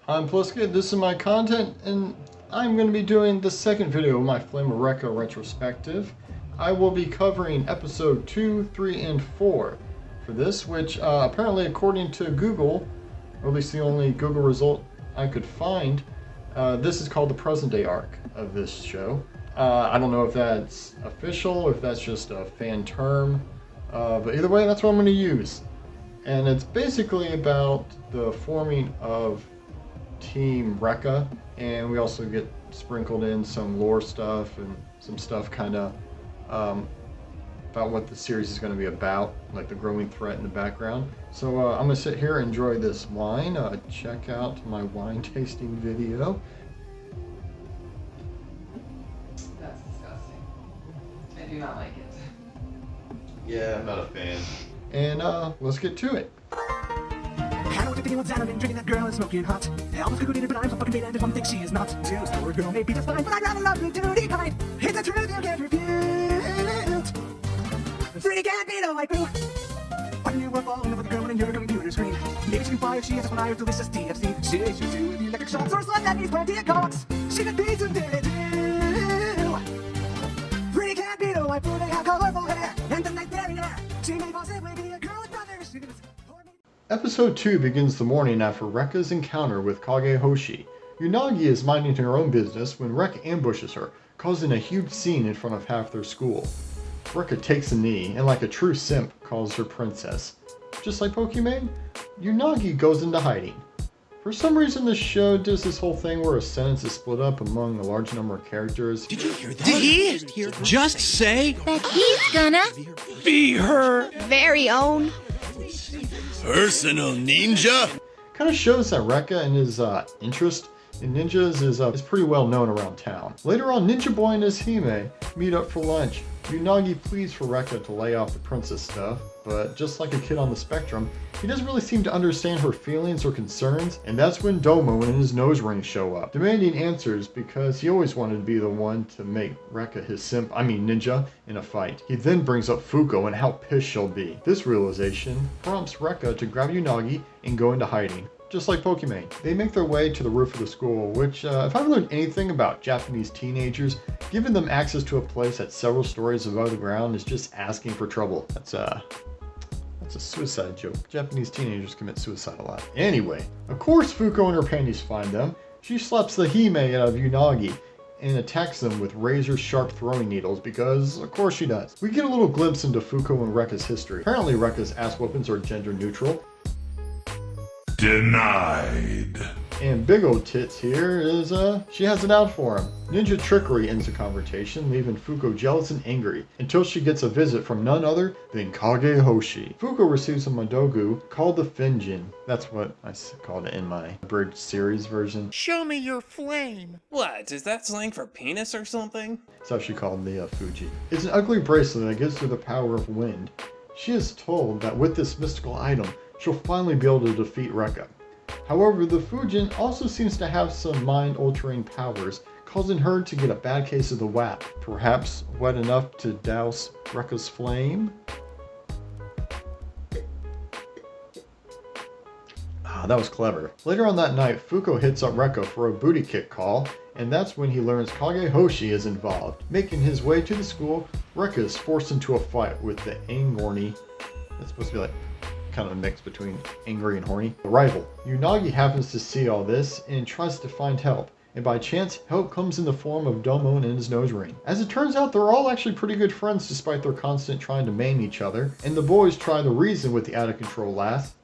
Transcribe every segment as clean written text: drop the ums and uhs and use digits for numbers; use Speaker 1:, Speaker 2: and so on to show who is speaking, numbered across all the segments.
Speaker 1: I'm Plisket, this is my content, and I'm going to be doing the second video of my Flame of Recca Retrospective. I will be covering episode 2, 3, and 4 for this, which apparently according to Google, or at least the only Google result I could find, this is called the present day arc of this show. I don't know if that's official or if that's just a fan term, but either way, that's what I'm going to use. And it's basically about the forming of Team Rekka, and we also get sprinkled in some lore stuff and some stuff kind of about what the series is going to be about, like the growing threat in the background. So I'm going to sit here and enjoy this wine. Check out my wine tasting video.
Speaker 2: That's disgusting. I do not like it.
Speaker 1: Yeah, I'm not a fan. And let's get to it.
Speaker 3: I don't think anyone's out of drinking that girl is smoking hot. I almost could it, but I'm so fucking bad and if I think she is not. Two store girl may be just fine, but I'd rather love you to the kind. It's the truth you can't refute. Free can't be the white boo. When you were falling over the girl in your computer screen. Maybe she can fly if she has a flyer to this is TFC. She should do the electric shots or slut that needs plenty of cocks. She could be some dirty too. Free can't be the white boo, they have colorful hair. And the night derriere. She may possibly be a girl with brothers.
Speaker 1: Episode 2 begins the morning after Rekka's encounter with Kage Hoshi. Unagi is minding her own business when Rekka ambushes her, causing a huge scene in front of half their school. Rekka takes a knee and, like a true simp, calls her princess. Just like Pokimane, Unagi goes into hiding. For some reason, the show does this whole thing where a sentence is split up among a large number of characters.
Speaker 4: Did you hear that? Did he just say
Speaker 5: that he's gonna
Speaker 4: be her
Speaker 5: very own
Speaker 4: personal ninja?
Speaker 1: Kind of shows that Rekka and his interest in ninjas is pretty well known around town. Later on, Ninja Boy and his Hime meet up for lunch. Unagi pleads for Rekka to lay off the princess stuff, but just like a kid on the spectrum, he doesn't really seem to understand her feelings or concerns, and that's when Domo and his nose ring show up, demanding answers because he always wanted to be the one to make Rekka his ninja, in a fight. He then brings up Fuko and how pissed she'll be. This realization prompts Rekka to grab Unagi and go into hiding. Just like Pokimane. They make their way to the roof of the school, which, if I've learned anything about Japanese teenagers, giving them access to a place that's several stories above the ground is just asking for trouble. That's a suicide joke. Japanese teenagers commit suicide a lot. Anyway, of course Fuko and her panties find them. She slaps the Hime out of Unagi and attacks them with razor-sharp throwing needles because, of course she does. We get a little glimpse into Fuko and Rekka's history. Apparently Rekka's ass whoopings are gender neutral.
Speaker 6: Denied.
Speaker 1: And Big Ol' Tits here is, she has it out for him. Ninja trickery ends the confrontation, leaving Fuko jealous and angry, until she gets a visit from none other than Kage Hoshi. Fuko receives a Madogu called the Finjin. That's what I called it in my abridged series version.
Speaker 4: Show me your flame.
Speaker 7: What, is that slang for penis or something?
Speaker 1: That's how she called the Fuji. It's an ugly bracelet that gives her the power of wind. She is told that with this mystical item, she'll finally be able to defeat Rekka. However, the Fujin also seems to have some mind-altering powers, causing her to get a bad case of the WAP. Perhaps wet enough to douse Rekka's flame? That was clever. Later on that night, Fuko hits up Rekka for a booty kick call, and that's when he learns Kage Hoshi is involved. Making his way to the school, Rekka is forced into a fight with the Angorny. That's supposed to be like kind of a mix between angry and horny. A rival. Unagi happens to see all this and tries to find help, and by chance, help comes in the form of Domo and his nose ring. As it turns out, they're all actually pretty good friends despite their constant trying to maim each other, and the boys try to reason with the out-of-control lass.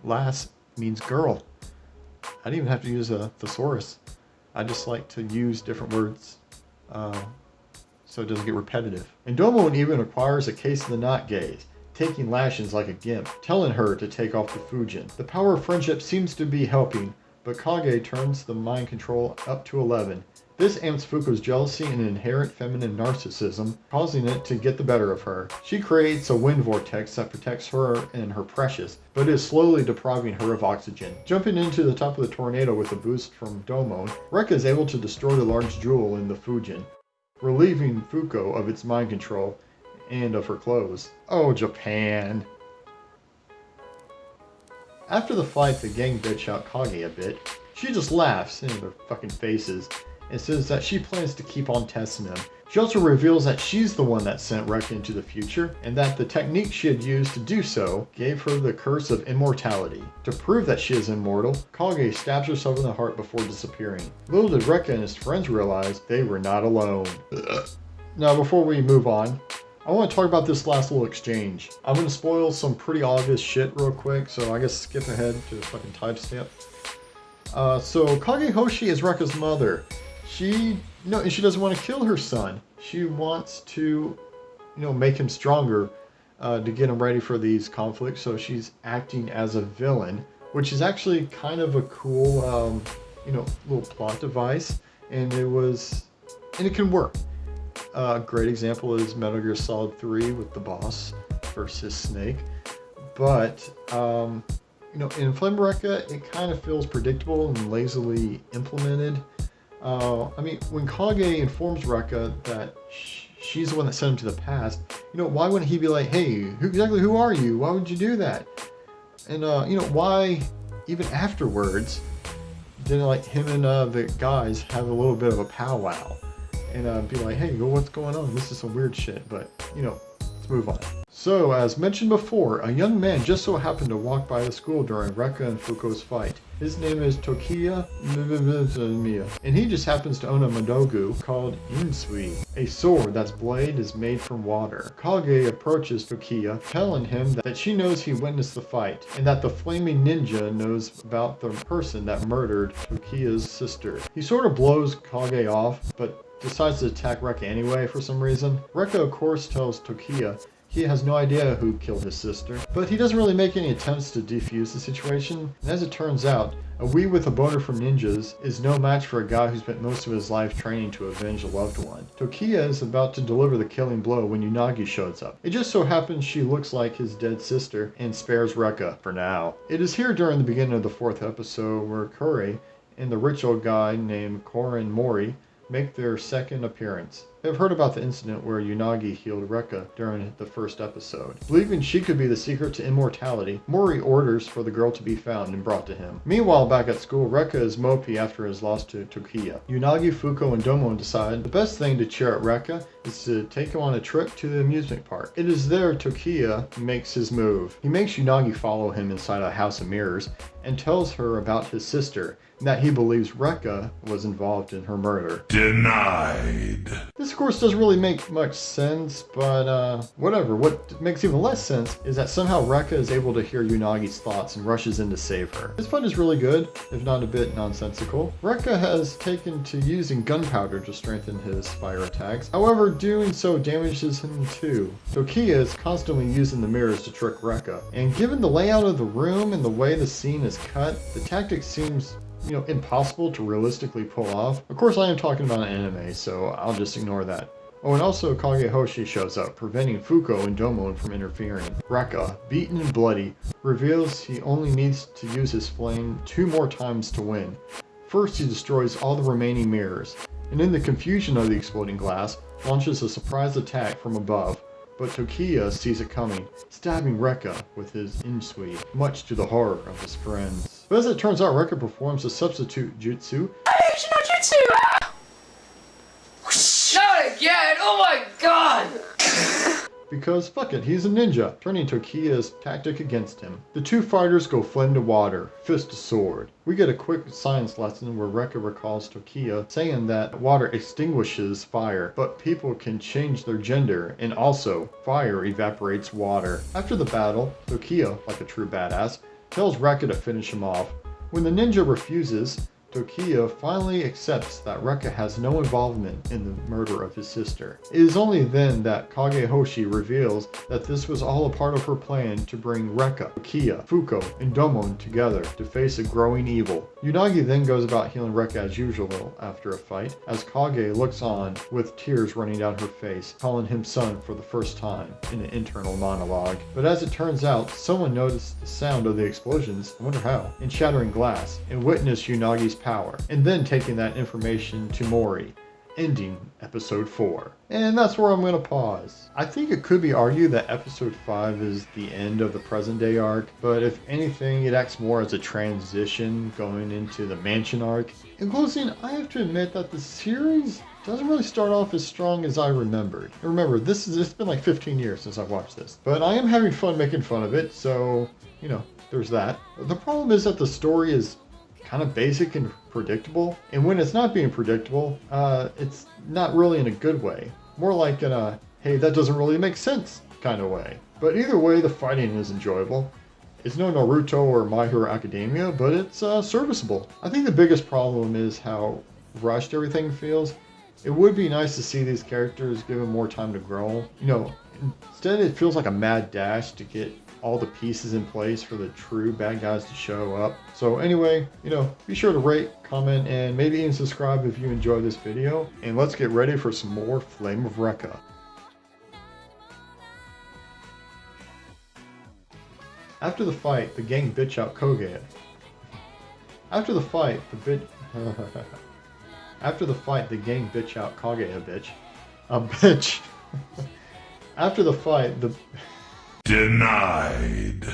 Speaker 1: Lass means girl. I didn't even have to use a thesaurus. I just like to use different words so it doesn't get repetitive. And Domo even acquires a case of the not gaze, taking lashings like a gimp, telling her to take off the Fujin. The power of friendship seems to be helping, but Kage turns the mind control up to 11. This amps Fuko's jealousy and inherent feminine narcissism, causing it to get the better of her. She creates a wind vortex that protects her and her precious, but is slowly depriving her of oxygen. Jumping into the top of the tornado with a boost from Domo, Rekka is able to destroy the large jewel in the Fujin, relieving Fuko of its mind control and of her clothes. Oh, Japan. After the fight, the gang bitch out Kage a bit. She just laughs in their fucking faces and says that she plans to keep on testing him. She also reveals that she's the one that sent Rekka into the future, and that the technique she had used to do so gave her the curse of immortality. To prove that she is immortal, Kage stabs herself in the heart before disappearing. Little did Rekka and his friends realize they were not alone. Now before we move on, I want to talk about this last little exchange. I'm going to spoil some pretty obvious shit real quick, so I guess skip ahead to the fucking timestamp. So Kage Hoshi is Rekka's mother. She doesn't want to kill her son. She wants to, make him stronger to get him ready for these conflicts. So she's acting as a villain, which is actually kind of a cool, little plot device, and it can work. A great example is Metal Gear Solid 3 with the boss versus Snake. But in Flame of Recca, it kind of feels predictable and lazily implemented. When Kage informs Rekka that she's the one that sent him to the past, why wouldn't he be like, hey, who are you? Why would you do that? And, why, even afterwards, didn't him and the guys have a little bit of a powwow and be like, hey, what's going on? This is some weird shit, but, let's move on. So, as mentioned before, a young man just so happened to walk by the school during Rekka and Fuko's fight. His name is Tokiya, and he just happens to own a Madogu called Insui, a sword that's blade is made from water. Kage approaches Tokiya, telling him that she knows he witnessed the fight, and that the flaming ninja knows about the person that murdered Tokiya's sister. He sort of blows Kage off, but decides to attack Rekka anyway for some reason. Rekka of course tells Tokiya he has no idea who killed his sister, but he doesn't really make any attempts to defuse the situation, and as it turns out, a weeb with a boner for ninjas is no match for a guy who spent most of his life training to avenge a loved one. Tokiya is about to deliver the killing blow when Unagi shows up. It just so happens she looks like his dead sister and spares Rekka for now. It is here during the beginning of the 4th episode where Kure and the rich old guy named Korin Mori make their second appearance. I've heard about the incident where Unagi healed Rekka during the 1st episode. Believing she could be the secret to immortality, Mori orders for the girl to be found and brought to him. Meanwhile, back at school, Rekka is mopey after his loss to Tokiya. Unagi, Fuko, and Domon decide the best thing to cheer up Rekka is to take him on a trip to the amusement park. It is there Tokiya makes his move. He makes Unagi follow him inside a house of mirrors and tells her about his sister, and that he believes Rekka was involved in her murder.
Speaker 6: Denied.
Speaker 1: This of course doesn't really make much sense, but whatever. What makes even less sense is that somehow Rekka is able to hear Unagi's thoughts and rushes in to save her. This fight is really good, if not a bit nonsensical. Rekka has taken to using gunpowder to strengthen his fire attacks. However, doing so damages him too. Tokiya is constantly using the mirrors to trick Rekka, and given the layout of the room and the way the scene is cut, the tactic seems impossible to realistically pull off. Of course, I am talking about an anime, so I'll just ignore that. Oh, and also Kage Hoshi shows up, preventing Fuko and Domon from interfering. Rekka, beaten and bloody, reveals he only needs to use his flame 2 more times to win. First, he destroys all the remaining mirrors, and in the confusion of the exploding glass, launches a surprise attack from above. But Tokiya sees it coming, stabbing Rekka with his Insui, much to the horror of his friends. But as it turns out, Rekka performs a substitute jutsu.
Speaker 2: Not again! Oh my god!
Speaker 1: Because fuck it, he's a ninja, turning Tokiya's tactic against him. The 2 fighters go flame to water, fist to sword. We get a quick science lesson where Rekka recalls Tokiya saying that water extinguishes fire, but people can change their gender, and also, fire evaporates water. After the battle, Tokiya, like a true badass, tells Rekka to finish him off. When the ninja refuses, Tokiya finally accepts that Rekka has no involvement in the murder of his sister. It is only then that Kage Hoshi reveals that this was all a part of her plan to bring Rekka, Tokiya, Fuko, and Domon together to face a growing evil. Unagi then goes about healing Rekka as usual after a fight, as Kage looks on with tears running down her face, calling him son for the first time in an internal monologue. But as it turns out, someone noticed the sound of the explosions, I wonder how, and shattering glass, and witnessed Unagi's power, and then taking that information to Mori. ending episode 4. And that's where I'm going to pause. I think it could be argued that episode 5 is the end of the present day arc, but if anything, it acts more as a transition going into the mansion arc. In closing, I have to admit that the series doesn't really start off as strong as I remembered. And remember, it's been like 15 years since I've watched this, but I am having fun making fun of it, so, you know, there's that. The problem is that the story is kind of basic and predictable, and when it's not being predictable, it's not really in a good way. More like in a, hey, that doesn't really make sense kind of way. But either way, the fighting is enjoyable. It's no Naruto or My Hero Academia, but it's serviceable. I think the biggest problem is how rushed everything feels. It would be nice to see these characters given more time to grow. You know, instead it feels like a mad dash to get all the pieces in place for the true bad guys to show up. So anyway, you know, be sure to rate, comment, and maybe even subscribe if you enjoyed this video. And let's get ready for some more Flame of Recca. After the fight, the gang bitch out Koge. After the fight, After the fight, the gang bitch out Kage a bitch. A bitch. After the fight, the...
Speaker 6: Denied.